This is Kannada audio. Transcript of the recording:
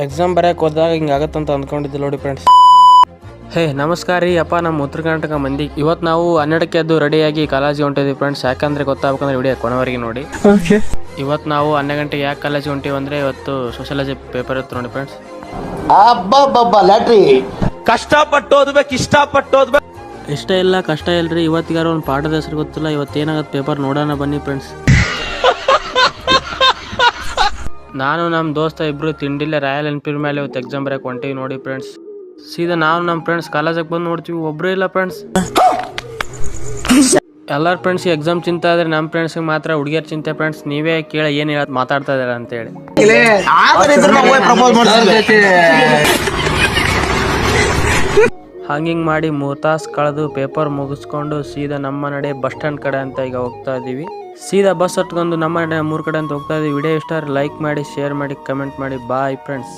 ಎಕ್ಸಾಮ್ ಬರೆಯಕ್ಕೆ ಹೋದಾಗ ಹಿಂಗೆ ಆಗತ್ತಂತ ಅಂದ್ಕೊಂಡಿದ್ದೆ ನೋಡಿ ಫ್ರೆಂಡ್ಸ್. ಹೇ ನಮಸ್ಕಾರ ರೀ ಅಪ್ಪ, ನಮ್ಮ ಉತ್ತರ ಕರ್ನಾಟಕ ಮಂದಿ. ಇವತ್ತು ನಾವು 12ಕ್ಕೆ ಎದ್ದು ರೆಡಿಯಾಗಿ ಕಾಲೇಜಿಗೆ ಹೊಂಟಿದ್ವಿ ಫ್ರೆಂಡ್ಸ್. ಯಾಕಂದ್ರೆ ಗೊತ್ತಾಗಬೇಕಂದ್ರೆ ವಿಡಿಯೋ ಕೊನೆವರೆಗೆ ನೋಡಿ. ಇವತ್ತು ನಾವು 12 ಗಂಟೆಗೆ ಯಾಕೆ ಕಾಲೇಜಿಗೆ ಹೊಂಟಿವಿ ಅಂದರೆ ಇವತ್ತು ಸೋಷಿಯಾಲಜಿ ಪೇಪರ್ ಇತ್ತು ನೋಡಿ ಫ್ರೆಂಡ್ಸ್. ಕಷ್ಟಪಟ್ಟು ಓದ್ಬೇಕು, ಇಷ್ಟಪಟ್ಟು ಓದ್ಬೇಕು. ಇಷ್ಟ ಇಲ್ಲ ಕಷ್ಟ ಇಲ್ರಿ, ಇವತ್ತಿಗಾರ ಒಂದು ಪಾಠದ ಹೆಸರು ಗೊತ್ತಿಲ್ಲ. ಇವತ್ತೇನಾಗತ್ತೆ ಪೇಪರ್ ನೋಡೋಣ ಬನ್ನಿ ಫ್ರೆಂಡ್ಸ್. ನಾನು ನಮ್ಮ ದೋಸ್ತ ಇಬ್ರು ತಿಂಡಿಲ್ಲೇ ರಾಯಲ್ ಎನ್ಫೀಲ್ಡ್ ಮೇಲೆ ಇವತ್ತು ಎಕ್ಸಾಮ್ ಬರೆಯಕ್ಕೆ ಹೊಂಟೀವಿ ನೋಡಿ ಫ್ರೆಂಡ್ಸ್. ಸೀದಾ ನಾವು ನಮ್ಮ ಫ್ರೆಂಡ್ಸ್ ಕಾಲೇಜಿಗೆ ಬಂದು ನೋಡ್ತೀವಿ, ಒಬ್ಬರೇ ಇಲ್ಲ ಫ್ರೆಂಡ್ಸ್. ಎಲ್ಲರ ಫ್ರೆಂಡ್ಸ್ ಎಕ್ಸಾಮ್ ಚಿಂತೆ ಆದರೆ ನಮ್ಮ ಫ್ರೆಂಡ್ಸ್ಗೆ ಮಾತ್ರ ಹುಡುಗಿಯರ್ ಚಿಂತೆ ಫ್ರೆಂಡ್ಸ್. ನೀವೇ ಕೇಳಿ ಏನು ಮಾತಾಡ್ತಾ ಇದ್ದಾರೆ ಅಂತೇಳಿ. ಹಂಗಿಂಗ್ ಮಾಡಿ 3 ತಾಸು ಕಳೆದು ಪೇಪರ್ ಮುಗಿಸ್ಕೊಂಡು ಸೀದಾ ನಮ್ಮ ನಡೆ ಬಸ್ ಸ್ಟ್ಯಾಂಡ್ ಕಡೆ ಅಂತ ಈಗ ಹೋಗ್ತಾ ಇದ್ದೀವಿ. ಸೀದಾ ಬಸ್ ಹತ್ಕೊಂಡು ನಮ್ಮ ನಡೆ 3 ಕಡೆ ಅಂತ ಹೋಗ್ತಾ ಇದ್ದೀವಿ. ವಿಡಿಯೋ ಇಷ್ಟ ಲೈಕ್ ಮಾಡಿ, ಶೇರ್ ಮಾಡಿ, ಕಮೆಂಟ್ ಮಾಡಿ. Bye friends.